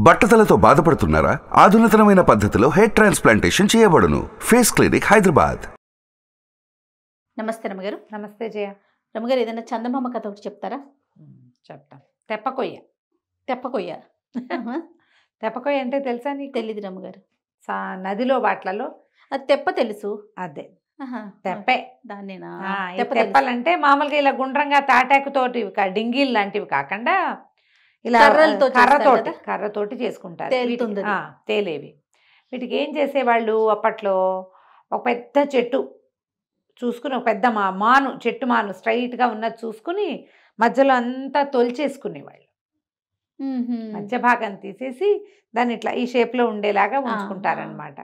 బట్టతలతో బాధపడుతున్నారా? ఆధునితనమైన పద్ధతిలో hair transplantation చేయబడును. Face clinic, Hyderabad. నమస్తే రమగారు. నమస్తే జయ. రమగారు, ఏదైనా చందమామ కథ ఒకటి చెప్తారా? చెప్తాం. తెప్పకొయ్య. తెప్పకొయ్య. తెప్పకొయ్య అంటే తెలుసా నీకు? తెలీదు రమగారు. నదిలో వాట్లలో అది తెప్ప తెలుసు. అదే తెప్పే. దాన్నేనా? తెప్పలంటే మామూలుగా ఇలా గుండ్రంగా తాటాకుతోటి డింగీలు లాంటివి కాకుండా ఇలా కర్రతోటి చేసుకుంటారు. తేలేవి. వీటికి ఏం చేసేవాళ్ళు అప్పట్లో, ఒక పెద్ద చెట్టు చూసుకుని, ఒక పెద్ద మాను, చెట్టు మాను స్ట్రైట్గా ఉన్నది చూసుకుని మధ్యలో అంతా తొలిచేసుకునేవాళ్ళు. మధ్య భాగం తీసేసి దాన్ని ఇట్లా ఈ షేప్లో ఉండేలాగా ఉంచుకుంటారనమాట.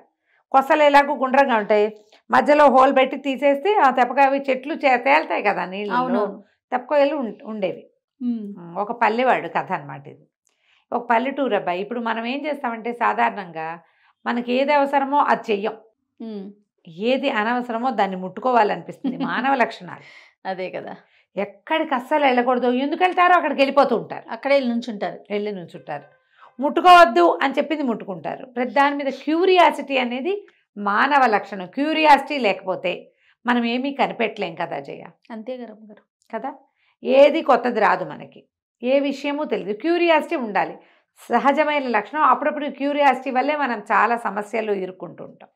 కొసలు ఎలాగో గుండ్రంగా ఉంటాయి, మధ్యలో హోల్ పెట్టి తీసేస్తే ఆ తెప్పకాయ చెట్లు తేలుతాయి కదా నీళ్ళు. తెప్పకాయలు ఉండేవి. ఒక పల్లెవాడు కథ అనమాట ఇది. ఒక పల్లెటూరు అబ్బాయి. ఇప్పుడు మనం ఏం చేస్తామంటే సాధారణంగా మనకి ఏది అవసరమో అది చెయ్యం, ఏది అనవసరమో దాన్ని ముట్టుకోవాలనిపిస్తుంది. మానవ లక్షణాలు అదే కదా. ఎక్కడికి అస్సలు వెళ్ళకూడదు, ఎందుకు వెళ్తారో అక్కడికి వెళ్ళిపోతూ ఉంటారు. అక్కడే వెళ్ళి నుంచుంటారు. ముట్టుకోవద్దు అని చెప్పింది ముట్టుకుంటారు. ప్రతి దాని మీద క్యూరియాసిటీ అనేది మానవ లక్షణం. క్యూరియాసిటీ లేకపోతే మనం ఏమీ కనిపెట్టలేం కదా జయ. అంతే కదా. ఏది కొత్తది రాదు మనకి, ఏ విషయమూ తెలియదు. క్యూరియాసిటీ ఉండాలి, సహజమైన లక్షణం. అప్పుడప్పుడు క్యూరియాసిటీ వల్లే మనం చాలా సమస్యలు ఇరుక్కుంటూ ఉంటాం.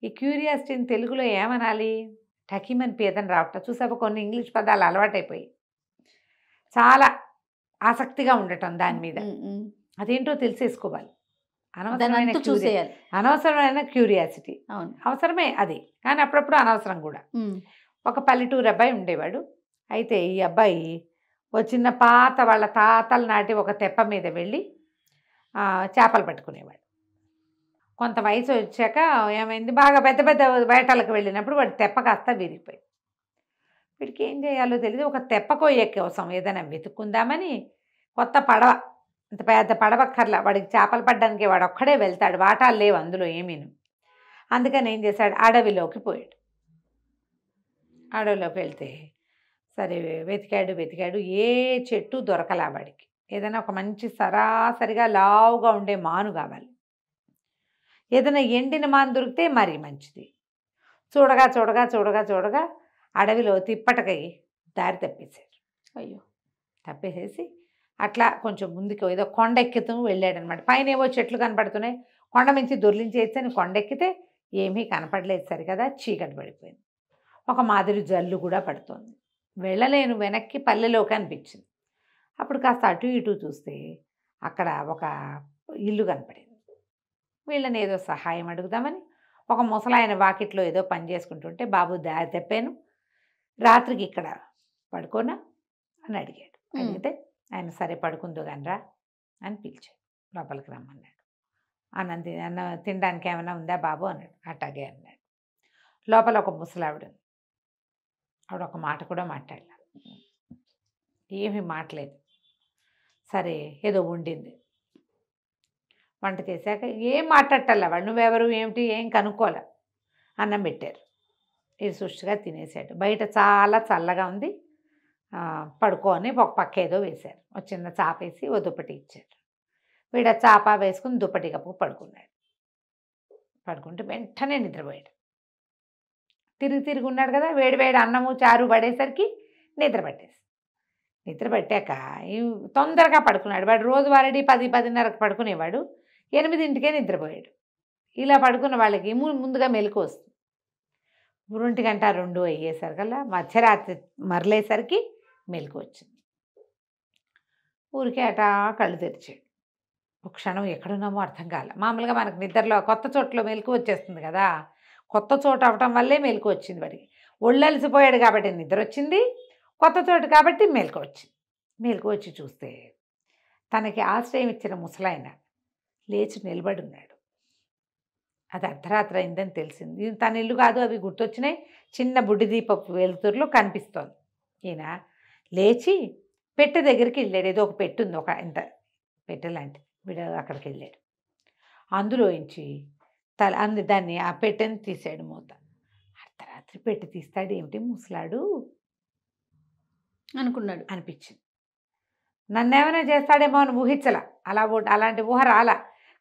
ఈ క్యూరియాసిటీని తెలుగులో ఏమనాలి? టకీమని పేదని రావటం చూసాక కొన్ని ఇంగ్లీష్ పదాలు అలవాటైపోయి చాలా ఆసక్తిగా ఉండటం దాని మీద. అదేంటో తెలిసేసుకోవాలి. అనవసరమైన క్యూరియాసిటీ అవసరమే అది, కానీ అప్పుడప్పుడు అనవసరం కూడా. ఒక పల్లెటూరు అబ్బాయి ఉండేవాడు. అయితే ఈ అబ్బాయి చిన్న పాత వాళ్ళ తాతల నాటి ఒక తెప్ప మీద వెళ్ళి చేపలు పట్టుకునేవాడు. కొంత వయసు వచ్చాక ఏమైంది, బాగా పెద్ద పెద్ద వేటలకు వెళ్ళినప్పుడు వాడి తెప్ప కాస్త విరిగిపోయింది. వీడికి ఏం చేయాలో తెలియదు. ఒక తెప్పకొయ్య కోసం ఏదైనా వెతుక్కుందామని కొత్త పడవ, అంత పెద్ద పడవక్కర్లా, వాడికి చేపలు పడ్డానికి వాడు ఒక్కడే వెళ్తాడు, వాటాలు లేవు అందులో ఏమీను. అందుకని ఏం చేశాడు, అడవిలోకి పోయాడు. అడవిలోకి వెళ్తే సరే వెతికాడు, ఏ చెట్టు దొరకలా వాడికి. ఏదైనా ఒక మంచి సరాసరిగా లావుగా ఉండే మాను కావాలి. ఏదైనా ఎండిన మాను దొరికితే మరీ మంచిది. చూడగా అడవిలో తిప్పటకై దారి తప్పేశాడు. అయ్యో. తప్పేసేసి అట్లా కొంచెం ముందుకు ఏదో కొండ ఎక్కుతూ వెళ్ళాడనమాట. పైన ఏవో చెట్లు కనపడుతున్నాయి, కొండ మించి దొర్లించేస్తే కొండ ఎక్కితే ఏమీ కనపడలేదు సరికదా, చీకటి పడిపోయింది. ఒక మాదిరి జల్లు కూడా పడుతోంది. వెళ్ళలేను, వెనక్కి పల్లెలోకి అనిపించింది. అప్పుడు కాస్త అటు ఇటు చూస్తే అక్కడ ఒక ఇల్లు కనపడింది. వీళ్ళని ఏదో సహాయం అడుగుదామని ఒక ముసలాయన వాకిట్లో ఏదో పని చేసుకుంటుంటే, బాబు దారి తప్పాను, రాత్రికి ఇక్కడ పడుకోనా అని అడిగాడు. అడిగితే ఆయన సరే పడుకుందో కానరా అని పిలిచాడు, లోపలికి రమ్మన్నాడు. అన్నం తినడానికి ఏమైనా ఉందా బాబు అన్నాడు. అట్టాగే అన్నాడు. లోపల ఒక ముసలావిడ, ఆవిడ ఒక మాట కూడా మాట్లాడలే, ఏమీ మాట్లేదు. సరే ఏదో వండింది, వంట చేశాక ఏం మాట్లాడటల్లా వాడు, నువ్వెవరు ఏమిటి ఏం కనుక్కోలే. అన్నం పెట్టారు, ఇది సుష్టిగా తినేసాడు. బయట చాలా చల్లగా ఉంది, పడుకోని ఒక పక్క ఏదో వేశారు, ఒక చిన్న చాప వేసి ఓ దుప్పటి ఇచ్చారు. వీడ చాప వేసుకుని దుప్పటి కప్పు పడుకున్నాడు. పడుకుంటే వెంటనే నిద్రపోయాడు. తిరిగి ఉన్నాడు కదా, వేడి అన్నము చారు పడేసరికి నిద్ర పట్టాక తొందరగా పడుకున్నాడు. వాడు రోజువారీ 10-10:30కు పడుకునేవాడు, 8ంటికే నిద్రపోయాడు. ఇలా పడుకున్న వాళ్ళకి ముందుగా మెలకు వస్తుంది. 1 గంట 2 అయ్యేసరికల్లా మధ్యరాత్రి మరలేసరికి మెలకు వచ్చింది. ఊరికే అటా కళ్ళు తెరిచాడు. ఒక క్షణం ఎక్కడున్నామో అర్థం కాల. మామూలుగా మనకు నిద్రలో కొత్త చోట్ల మెలకు వచ్చేస్తుంది కదా, కొత్త చోట అవటం వల్లే మెలకు వచ్చింది వాడికి. ఒళ్ళలిసిపోయాడు కాబట్టి నిద్ర వచ్చింది, కొత్త చోటు కాబట్టి మెలకు వచ్చింది. మెలకు వచ్చి చూస్తే తనకి ఆశ్రయం ఇచ్చిన ముసలాయన లేచి నిలబడి ఉన్నాడు. అది అర్ధరాత్రి అయిందని తెలిసింది. ఇది తన ఇల్లు కాదు, అవి గుర్తొచ్చినాయి. చిన్న బుడ్డి దీపపు వెలుతురులో కనిపిస్తోంది. ఈయన లేచి పెట్టె దగ్గరికి వెళ్ళాడు. ఏదో ఒక పెట్టె ఉంది, ఒక ఇంత పెట్టె లాంటిది. వీడు అక్కడికి వెళ్ళాడు. అందులోంచి దాన్ని ఆ పెట్టెని తీసాడు. మూత అర్ధరాత్రి పెట్టి తీస్తాడు, ఏమిటి ముసలాడు అనుకున్నాడు. అనిపించింది. నన్నేమైనా చేస్తాడేమో అని ఊహించలా, అలాంటి ఊహ రాలా.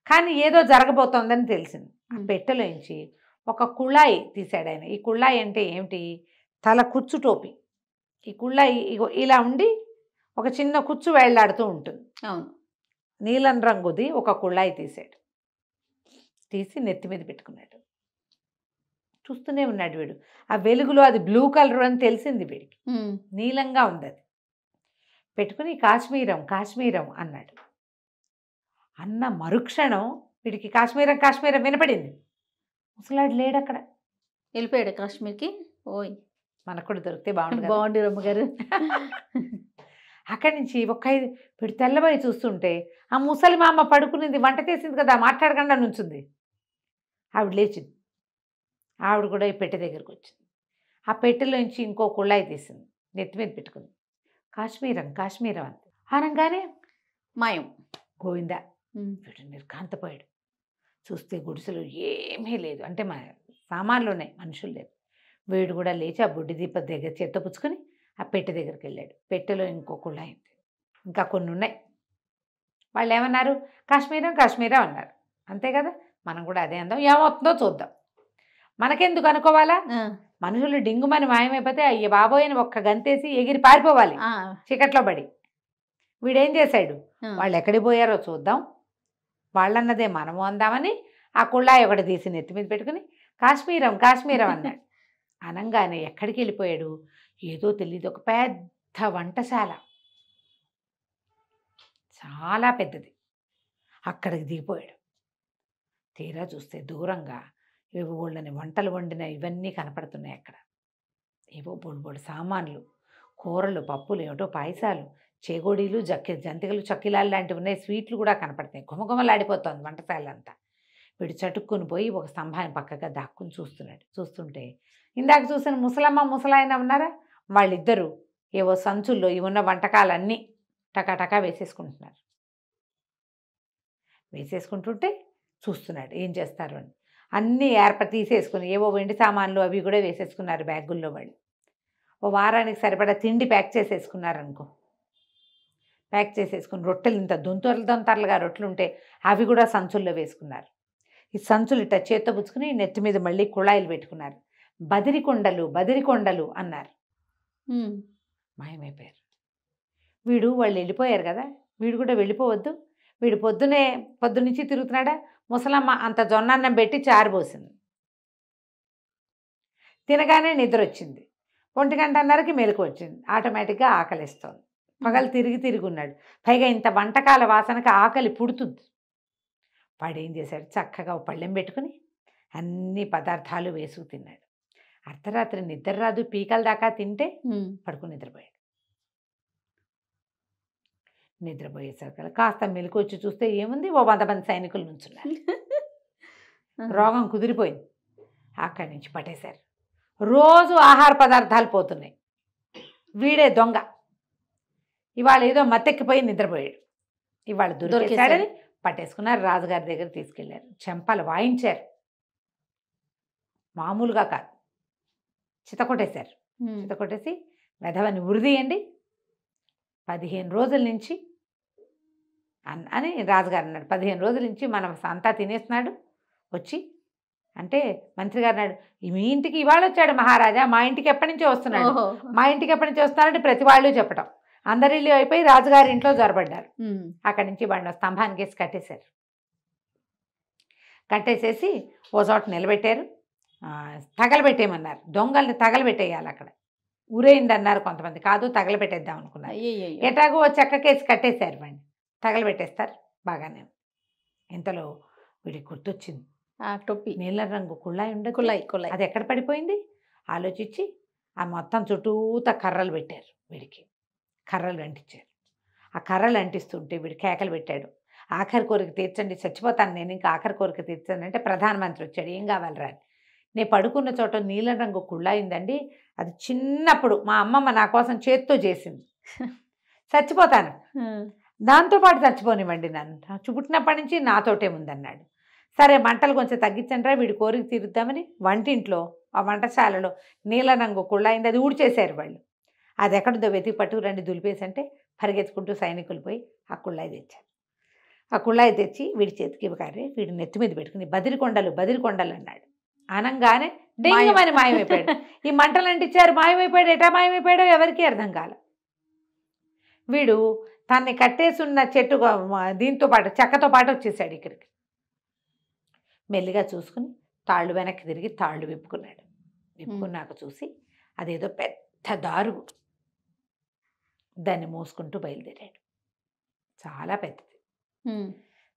కానీ ఏదో జరగబోతోందని తెలిసింది. ఆ పెట్టెలోంచి ఒక కుళాయి తీశాడు ఆయన. ఈ కుళాయి అంటే ఏమిటి? తల కుచ్చు టోపి. ఈ కుళాయి ఇగో ఇలా ఉండి ఒక చిన్న కుచ్చు వేళ్లాడుతూ ఉంటుంది. అవును. నీలం రంగుది ఒక కుళాయి తీశాడు. తీసి నెత్తి మీద పెట్టుకున్నాడు. చూస్తూనే ఉన్నాడు వీడు. ఆ వెలుగులో అది బ్లూ కలర్ అని తెలిసింది వీడికి. నీలంగా ఉంది అది. పెట్టుకుని కాశ్మీరం అన్నాడు. అన్న మరుక్షణం వీడికి కాశ్మీరం వినపడింది. ముసలాడు లేడక్కడ. వెళ్ళిపోయాడు కాశ్మీర్కి. ఓయ్, మనకు కూడా దొరికితే బాగుంటుంది. బాగుంది రమ్మగారు. అక్కడి నుంచి వీడు తెల్లబోయి చూస్తుంటే ఆ ముసలి మా అమ్మ పడుకునింది, వంట చేసింది కదా, మాట్లాడకుండా నుంచుంది. ఆవిడ లేచింది. ఆవిడ కూడా ఈ పెట్టె దగ్గరకు వచ్చింది. ఆ పెట్టెలోంచి ఇంకో కుళాయి తీసింది, నెత్తి మీద పెట్టుకుంది. కాశ్మీరం అంతే అనగానే మాయం. గోవిందా. వీడు నిర్ఘాంతపోయాడు. చూస్తే గుడిసెలు ఏమీ లేదు, అంటే మన సామాన్లు ఉన్నాయి, మనుషులు లేరు. వీడు కూడా లేచి ఆ బుడ్డి దీప దగ్గర చేత్తో పుచ్చుకొని ఆ పెట్టె దగ్గరికి వెళ్ళాడు. పెట్టెలో ఇంకో కుళాయి ఉంది, ఇంకా కొన్ని ఉన్నాయి. వాళ్ళు ఏమన్నారు? కాశ్మీరం అన్నారు. అంతే కదా, మనం కూడా అదే అందాం. ఏమవుతుందో చూద్దాం, మనకెందుకు అనుకోవాలా? మనుషులు డింగుమని మాయమైపోతే అయ్య బాబోయని ఒక్క గంతేసి ఎగిరి పారిపోవాలి చీకట్లో పడి. వీడేం చేశాడు? వాళ్ళు ఎక్కడికి పోయారో చూద్దాం, వాళ్ళన్నదే మనము అందామని ఆ కుళ్ళాయి ఒకటి తీసి నెత్తి మీద పెట్టుకుని కాశ్మీరం అన్నాడు. అనంగానే ఎక్కడికి వెళ్ళిపోయాడు? ఏదో తెలియదు, ఒక పెద్ద వంటశాల, చాలా పెద్దది. అక్కడికి దిగిపోయాడు. తీరా చూస్తే దూరంగా ఏవో వాళ్ళని వంటలు వండిన ఇవన్నీ కనపడుతున్నాయి అక్కడ. ఏవో బొడు సామాన్లు, కూరలు, పప్పులు, ఏమిటో పాయసాలు, చేగోడీలు, జంతికలు, చక్కిలాలు లాంటివి ఉన్నాయి. స్వీట్లు కూడా కనపడుతున్నాయి. గుమగుమలాడిపోతుంది వంటశాల అంతా. వీడు చటుక్కుని పోయి ఒక స్తంభాన్ని పక్కగా దాక్కుని చూస్తుంటే ఇందాక చూసిన ముసలాయన ఉన్నారా, వాళ్ళిద్దరూ ఏవో సంచుల్లో ఇవి ఉన్న వంటకాలన్నీ టకాటకా వేసేసుకుంటుంటే చూస్తున్నాడు ఏం చేస్తారు అని. అన్నీ తీసేసుకుని ఏవో వెండి సామాన్లు అవి కూడా వేసేసుకున్నారు బ్యాగుల్లో. వాళ్ళు ఓ వారానికి సరిపడా తిండి ప్యాక్ చేసేసుకున్నారనుకో. ప్యాక్ చేసేసుకుని రొట్టెలు, ఇంత దొంతరలుగా రొట్టెలు ఉంటే అవి కూడా సంచుల్లో వేసుకున్నారు. ఈ సంచులు ఇట్ట చేత్తో పుచ్చుకుని నెత్తి మీద మళ్ళీ కుళాయిలు పెట్టుకున్నారు. బదిరికొండలు అన్నారు. మాయమైపోయారు. వాళ్ళు వెళ్ళిపోయారు కదా, వీడు కూడా వెళ్ళిపోవద్దు. వీడు పొద్దునుంచి తిరుగుతున్నాడా. ముసలమ్మ అంత జొన్నన్నం పెట్టి చారుపోసింది. తినగానే నిద్ర వచ్చింది. 1:30కి మెలకు వచ్చింది. ఆటోమేటిక్గా ఆకలిస్తోంది. పగలు తిరిగి ఉన్నాడు. పైగా ఇంత వంటకాల వాసనకి ఆకలి పుడుతుంది. వాడేం చేశాడు? చక్కగా పళ్ళెం పెట్టుకుని అన్ని పదార్థాలు వేసుకు తిన్నాడు. అర్ధరాత్రి నిద్ర రాదు, పీకల దాకా తింటే పడుకుని నిద్రపోయేసరికి కాస్త మెలకు వచ్చి చూస్తే ఏముంది, ఓ 100 మంది సైనికులు నుంచున్నారు. రోగం కుదిరిపోయింది. అక్కడి నుంచి పట్టేశారు. రోజు ఆహార పదార్థాలు పోతున్నాయి. వీడే దొంగ. ఇవాళ ఏదో మత్తెక్కిపోయి నిద్రపోయాడు. ఇవాళ దొరికేశాడని పట్టేసుకున్నారు. రాజుగారి దగ్గర తీసుకెళ్లారు. చెంపలు వాయించారు. మామూలుగా కాదు, చితకొట్టేశారు. చితకొట్టేసి వెధవని ఉరిదీయండి, 15 రోజుల నుంచి అని రాజుగారు అన్నాడు. 15 రోజుల నుంచి మనం అంతా తినేస్తున్నాడు వచ్చి అంటే మంత్రి గారు అన్నాడు, మీ ఇంటికి ఇవాళ వచ్చాడు మహారాజా, మా ఇంటికి ఎప్పటి నుంచో వస్తున్నాడంటే ప్రతి వాళ్ళు చెప్పటం. అందరి ఇల్లు అయిపోయి రాజుగారి ఇంట్లో జొరబడ్డారు. అక్కడి నుంచి బండి స్తంభానికి వేసి కట్టేసేసి ఓ చోట నిలబెట్టారు. తగలబెట్టేయమన్నారు. దొంగల్ని తగలబెట్టేయాలి అక్కడ. ఊరేయండి అన్నారు కొంతమంది. కాదు, తగలబెట్టేద్దాం అనుకున్నారు. ఎటాగో ఓ చెక్కకేసి కట్టేశారు. బండి తగలబెట్టేస్తారు. బాగానే. ఇంతలో వీడికి గుర్తొచ్చింది, టొప్పి నీళ్ళ రంగు కుళాయి ఉండదు, అది ఎక్కడ పడిపోయింది ఆలోచించి ఆ మొత్తం చుట్టూత కర్రలు పెట్టారు. వీడికి కర్రలు అంటించారు. ఆ కర్రలు అంటిస్తుంటే వీడు కేకలు పెట్టాడు, ఆఖరి కోరిక తీర్చండి, చచ్చిపోతాను నేను, ఇంకా ఆఖరి కోరిక తీర్చండి అంటే ప్రధానమంత్రి వచ్చాడు. ఏం కావాలరా అని. నేను పడుకున్న చోట నీలం రంగు కుళ్ళాయిందండి, అది చిన్నప్పుడు మా అమ్మమ్మ నా కోసం చేత్తో చేసింది, చచ్చిపోతాను, దాంతోపాటు చచ్చిపోనివ్వండి నన్ను, పుట్టినప్పటి నుంచి నాతోటే ఉందన్నాడు. సరే మంటలు కొంచెం తగ్గించండిరా, వీడి కోరిక తీరుద్దామని వంటింట్లో ఆ వంటశాలలో నీల రంగు కుళ్ళాయింది, అది ఊడ్చేశారు వాళ్ళు. అది ఎక్కడుందో వెతికి పట్టుకురండి దులిపేసి అంటే పరిగెత్తుకుంటూ సైనికులు పోయి ఆ కుళ్ళాయి తెచ్చారు. ఆ కుళ్ళాయి తెచ్చి వీడి చేతికి ఇవ్వగానే వీడి నెత్తి మీద పెట్టుకుని బదిరికొండలు అన్నాడు. అనంగానే డెంగమని మాయమైపోయాడు. ఈ మంటలు అంటించారు, మాయమైపోయాడు. ఎటా మాయమైపోయాడో ఎవరికీ అర్థం కాల. వీడు తన్ని కట్టేసున్న చెట్టు దీంతో పాటు చెక్కతో పాటు వచ్చేసాడు ఇక్కడికి. మెల్లిగా చూసుకుని తాళ్ళు వెనక్కి తిరిగి తాళ్ళు విప్పుకున్నాడు. విప్పుకున్నాక చూసి అదేదో పెద్ద దారుగు, దాన్ని మోసుకుంటూ బయలుదేరాడు. చాలా పెద్దది.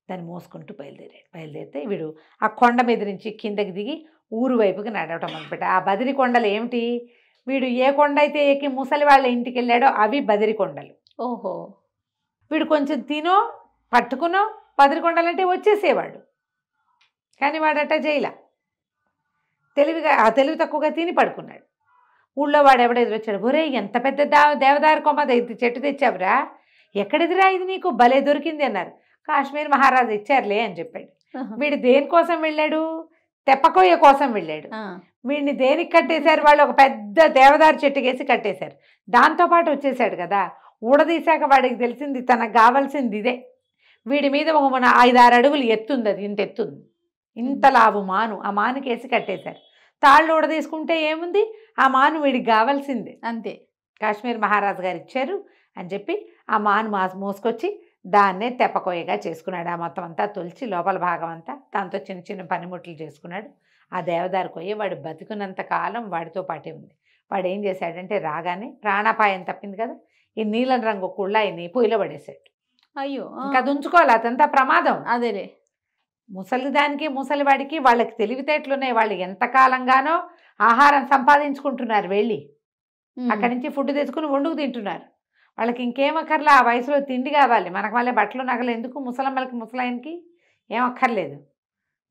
దాన్ని మోసుకుంటూ బయలుదేరితే వీడు ఆ కొండ మీద నుంచి కిందకి దిగి ఊరు వైపుకి నడవటం మొదలుపెట్టాడు. ఆ బదిరి కొండలు ఏమిటి, వీడు ఏ కొండ అయితే ఎక్కి ముసలి వాళ్ళ ఇంటికి వెళ్ళాడో అవి బదిరి కొండలు. ఓహో. వీడు కొంచెం తినో పట్టుకునో బదిరి కొండలంటే వచ్చేసేవాడు. కానీ వాడట జైలా తెలివి తక్కువగా తిని పడుకున్నాడు. ఊళ్ళో వాడు ఎవడో ఎదురొచ్చాడు. ఒరే, ఎంత పెద్ద దేవదారు కొమ్మ చెట్టు తెచ్చావురా, ఎక్కడిదిరా ఇది, నీకు భలే దొరికింది అన్నారు. కాశ్మీర్ మహారాజు ఇచ్చారులే అని చెప్పాడు. వీడు దేనికోసం వెళ్ళాడు, తెప్పకొయ్య కోసం వెళ్ళాడు. వీడిని దేనికి కట్టేశారు వాళ్ళు, ఒక పెద్ద దేవదారు చెట్టుకేసి కట్టేశారు. దాంతోపాటు వచ్చేసాడు కదా. ఊడదీశాక వాడికి తెలిసింది తనకు కావాల్సింది ఇదే. వీడి మీద ఒక 5-6 అడుగులు ఎత్తుంది, అది ఇంత ఎత్తుంది, ఇంత లావు మాను. ఆ మానుకేసి కట్టేశారు. తాళ్ళు ఊడదీసుకుంటే ఏముంది, ఆ మాను వీడికి కావాల్సిందే అంతే. కాశ్మీర్ మహారాజు గారు ఇచ్చారు అని చెప్పి ఆ మాను మోసుకొచ్చి దాన్నే తెప్పకొయ్యగా చేసుకున్నాడు. ఆ మొత్తం అంతా తొలిచి లోపల భాగం అంతా దాంతో చిన్న చిన్న పనిముట్లు చేసుకున్నాడు. ఆ దేవదారు కొయ్య వాడు బతికున్నంత కాలం వాడితో పాటే ఉంది. వాడు ఏం చేశాడంటే రాగానే ప్రాణాపాయం తప్పింది కదా, ఈ నీలం రంగు కుళ్ళాయిని పొయ్యిలో పడేశాడు. అయ్యో. ఇంకా అది ఉంచుకోవాలి, అదంతా ప్రమాదం. అదేలే. ముసలిదానికి ముసలివాడికి వాళ్ళకి తెలివితేటలున్నాయి. వాళ్ళు ఎంతకాలంగానో ఆహారం సంపాదించుకుంటున్నారు, వెళ్ళి అక్కడి నుంచి ఫుడ్ తెచ్చుకుని వండుకు తింటున్నారు. వాళ్ళకి ఇంకేమక్కర్లే, ఆ వయసులో తిండి కావాలి. మనకు వాళ్ళే బట్టలు నగలు ఎందుకు, ముసలమ్మలకి ముసలాయనకి ఏం అక్కర్లేదు.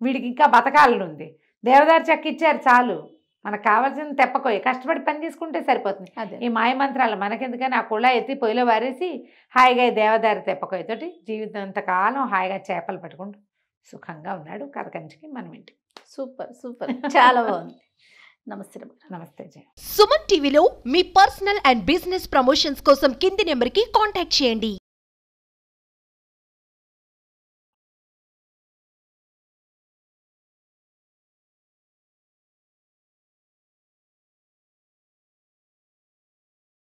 వీడికి ఇంకా బతకాలని ఉంది. దేవదారు చెక్క ఇచ్చారు చాలు, మనకు కావాల్సింది తెప్పకోయి కష్టపడి పని చేసుకుంటే సరిపోతుంది. ఈ మాయమంత్రాలు మనకెందుకని ఆ కుళ్ళ ఎత్తి పొయ్యిలో వారేసి హాయిగా దేవదారు తెప్పకోయతోటి జీవితంతకాలం హాయిగా చేపలు పట్టుకుంటూ సుఖంగా ఉన్నాడు. కథ కంచికి మనం ఇంటికి. సూపర్ సూపర్, చాలా బాగుంది. నమస్తే. నమస్తే జయ. సుమన్ టీవీలో మీ పర్సనల్ అండ్ బిజినెస్ ప్రమోషన్స్ కోసం కింది నెంబర్కి కాంటాక్ట్ చేయండి.